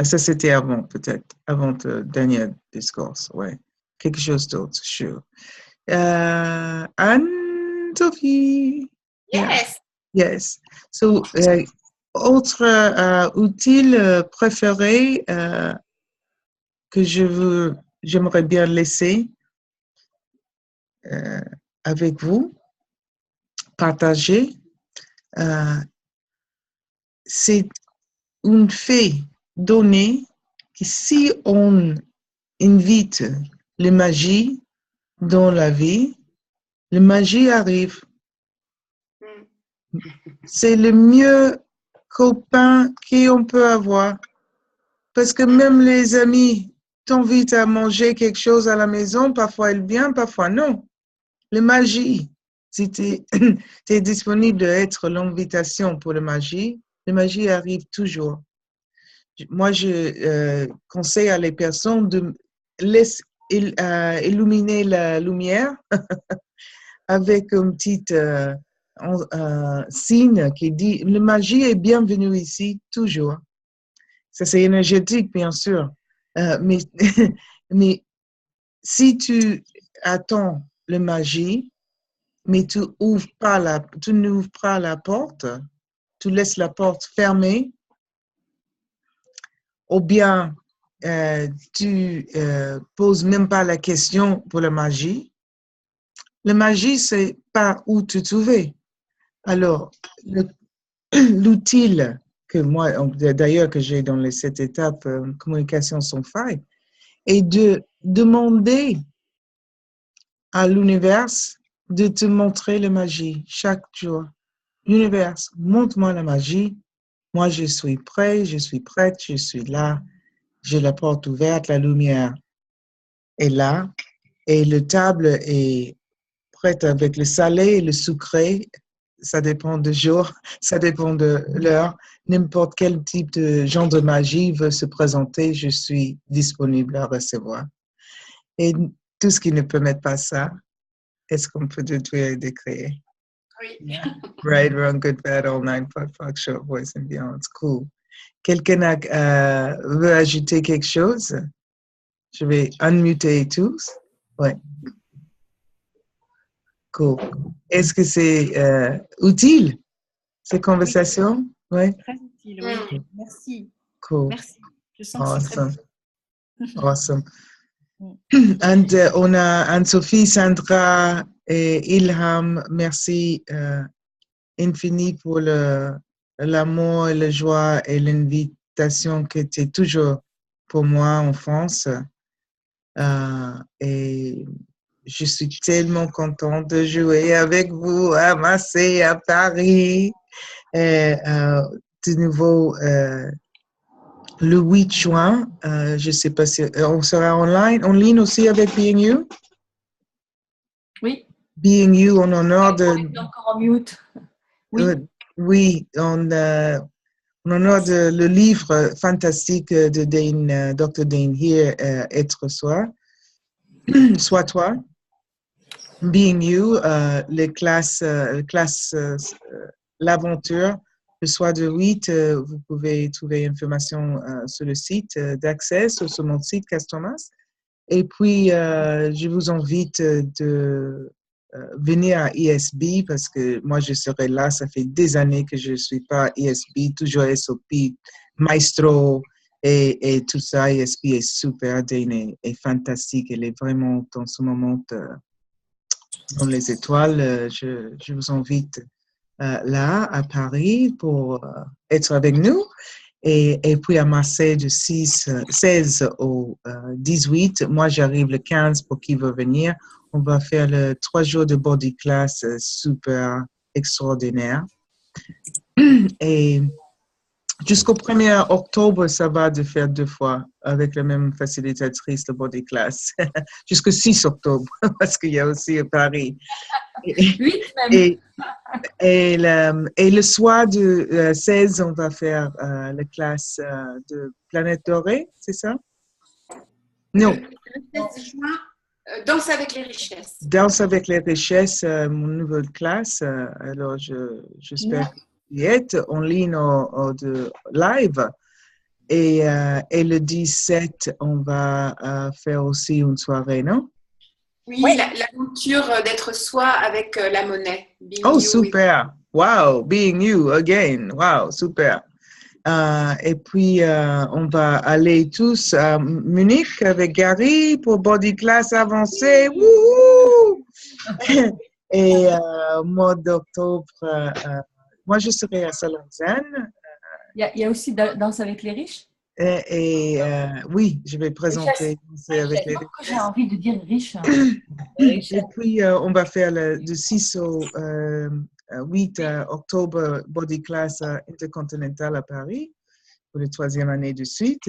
Speaker 1: Ça, c'était avant, peut-être, avant le dernier discours. Ouais. Quelque chose d'autre, sûr. Anne-Sophie.
Speaker 2: Yes.
Speaker 1: Yes. So, autre outil préféré que j'aimerais bien laisser avec vous, partager, c'est une fait donnée que si on invite la magie dans la vie, la magie arrive. C'est le mieux copain qu'on peut avoir. Parce que même les amis t'invitent à manger quelque chose à la maison, parfois elle vient, parfois non. La magie, si tu es disponible d'être l'invitation pour la magie arrive toujours. Moi, je conseille à les personnes de laisser illuminer la lumière avec un petit signe qui dit « La magie est bienvenue ici, toujours ». Ça, c'est énergétique, bien sûr. Mais, mais si tu attends la magie, mais tu n'ouvres pas la porte, tu laisses la porte fermée, ou bien tu poses même pas la question pour la magie. La magie, c'est pas où te trouver. Alors, l'outil que moi, d'ailleurs, que j'ai dans les 7 étapes communication sans faille, est de demander à l'univers de te montrer la magie chaque jour. L'univers, montre-moi la magie. Moi, je suis prêt, je suis prête, je suis là. J'ai la porte ouverte, la lumière est là. Et la table est prête avec le salé et le sucré. Ça dépend du jour, ça dépend de l'heure. N'importe quel type de genre de magie veut se présenter, je suis disponible à recevoir. Et tout ce qui ne permet pas ça, est-ce qu'on peut détruire et décréer?
Speaker 2: Oui.
Speaker 1: Yeah. Right, wrong, good, bad, all nine, fuck, short, voice and beyond. It's cool. Quelqu'un veut ajouter quelque chose? Je vais unmuter tous. Ouais. Cool. Est-ce que c'est utile, ces conversations? Oui.
Speaker 4: Très utile, oui. Merci.
Speaker 1: Cool.
Speaker 4: Merci. Je sens que c'est très
Speaker 1: Awesome. And on a Anne-Sophie, Sandra et Ilham. Merci infini pour l'amour et la joie et l'invitation que tu es toujours pour moi en France. Et je suis tellement contente de jouer avec vous à Marseille, à Paris. Et, de nouveau, le 8 juin, je ne sais pas si on sera en ligne aussi avec Being You.
Speaker 4: Oui.
Speaker 1: Being You en honneur de.
Speaker 4: On est encore en mute. Oui.
Speaker 1: Oui, en honneur de le livre fantastique de Dr. Dain Heer, Être Soi. Sois toi. Being You, les classes, l'aventure, le soir de 8, vous pouvez trouver information sur le site d'accès, sur mon site Castomas. Et puis, je vous invite de venir à ESB parce que moi, je serai là. Ça fait des années que je ne suis pas à ESB, toujours SOP, Maestro et tout ça. ESB est super, Dain est fantastique. Elle est vraiment dans ce moment dans les étoiles. Je vous invite là à Paris pour être avec nous et puis à Marseille du 16 au 18. Moi, j'arrive le 15 pour qui veut venir. On va faire le 3 jours de body class super extraordinaire. Et jusqu'au 1er octobre, ça va de faire 2 fois avec la même facilitatrice de body class. Jusqu'au 6 octobre, parce qu'il y a aussi à Paris.
Speaker 4: 8 même.
Speaker 1: Et le soir du 16, on va faire la classe de Planète Dorée, c'est ça? Non.
Speaker 2: Le 16 juin, Danse avec les richesses.
Speaker 1: Danse avec les richesses, mon nouvelle classe. Alors, j'espère que vous y êtes en ligne ou de live. Et le 17, on va faire aussi une soirée, non?
Speaker 2: Oui, l'aventure d'être soi avec la monnaie.
Speaker 1: Oh, super! Wow! Being you again. Wow, super! Et puis, on va aller tous à Munich avec Gary pour Body Class avancée. Wouhou! Et mois d'octobre, moi, je serai à Saint-Lausanne.
Speaker 6: Il y a aussi Danse avec les riches.
Speaker 1: Et oui, je vais présenter Danse avec les riches.
Speaker 6: J'ai envie de dire riche.
Speaker 1: Et puis, on va faire du 6 au 8 octobre Body Class Intercontinental à Paris pour la 3e année de suite.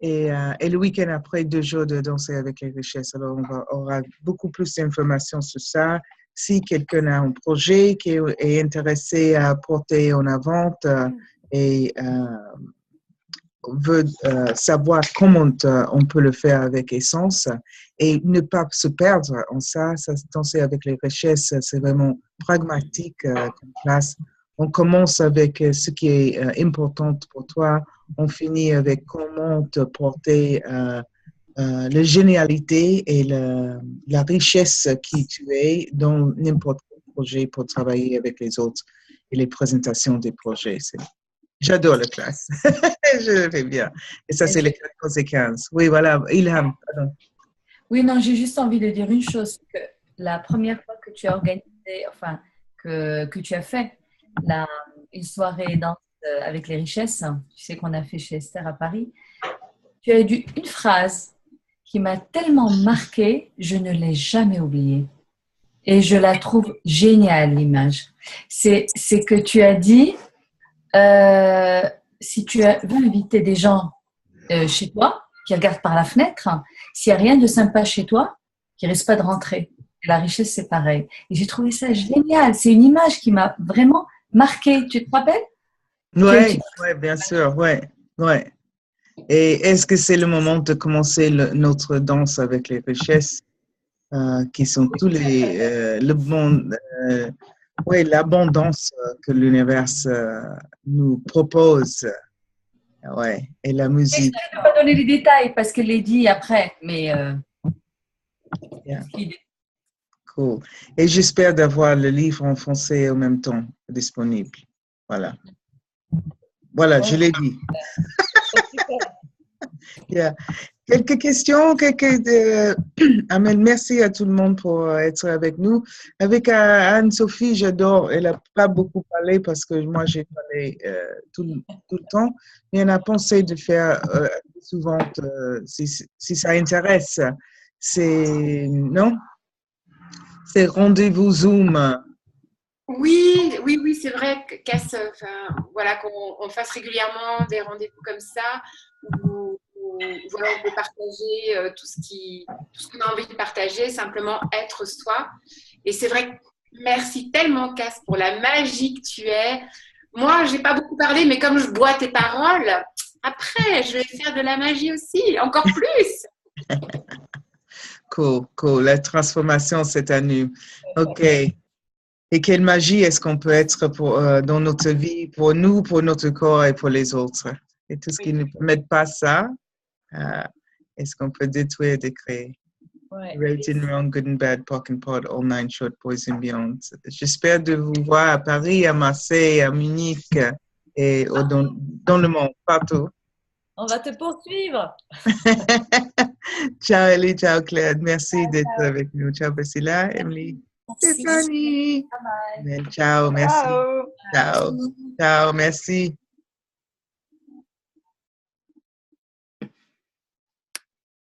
Speaker 1: Et le week-end après, 2 jours de Danser avec les richesses. Alors, on aura beaucoup plus d'informations sur ça. Si quelqu'un a un projet qui est intéressé à porter en avant et veut savoir comment on peut le faire avec Essence et ne pas se perdre en ça, Danser avec les richesses, c'est vraiment pragmatique comme classe. On commence avec ce qui est important pour toi, on finit avec comment te porter la génialité et la richesse qui tu es dans n'importe quel projet pour travailler avec les autres et les présentations des projets. J'adore la classe. Je le fais bien. Et ça, c'est les 14 et 15. Oui, voilà. Ilham, pardon.
Speaker 6: Oui, non, j'ai juste envie de dire une chose. Que la première fois que tu as organisé, enfin, que tu as fait une soirée danse avec les richesses, tu sais qu'on a fait chez Esther à Paris, tu as dit une phrase qui m'a tellement marquée, je ne l'ai jamais oubliée. Et je la trouve géniale, l'image. C'est que tu as dit... si tu veux inviter des gens chez toi, qui regardent par la fenêtre, s'il n'y a rien de sympa chez toi, qui ne risquent pas de rentrer. La richesse, c'est pareil. Et j'ai trouvé ça génial. C'est une image qui m'a vraiment marquée. Tu te rappelles?
Speaker 1: Oui, bien sûr. Ouais. Et est-ce que c'est le moment de commencer notre danse avec les richesses qui sont tous l'abondance que l'univers nous propose. Ouais, et la musique.
Speaker 6: Je ne vais pas donner les détails parce qu'elle les dit après, mais...
Speaker 1: Yeah. Cool. Et j'espère d'avoir le livre en français en même temps disponible. Voilà. Voilà, je l'ai dit. Yeah. Quelques questions, Amel, merci à tout le monde pour être avec nous. Avec Anne-Sophie, j'adore. Elle n'a pas beaucoup parlé parce que moi, j'ai parlé tout le temps. Mais on a pensé de faire souvent, si ça intéresse, c'est rendez-vous Zoom.
Speaker 2: Oui, c'est vrai voilà, qu'on fasse régulièrement des rendez-vous comme ça où voilà, on peut partager tout ce qu'on a envie de partager, simplement être soi. Et c'est vrai, merci tellement, Cass, pour la magie que tu es. Moi, je n'ai pas beaucoup parlé, mais comme je bois tes paroles, après, je vais faire de la magie aussi, encore plus.
Speaker 1: Cool. La transformation, c'est à nous. OK. Et quelle magie est-ce qu'on peut être dans notre vie, pour nous, pour notre corps et pour les autres? Et tout ce qui ne permet pas ça, est-ce qu'on peut détruire et créer? Right and wrong, good and bad, POC and POD, all 9 short, boys and beyond. J'espère de vous voir à Paris, à Marseille, à Munich et dans le monde, partout.
Speaker 6: On va te poursuivre.
Speaker 1: Ciao Ellie, ciao Claire. Merci d'être avec nous. Ciao Priscilla, Emily. Stéphanie. Ciao, merci. Ciao, merci.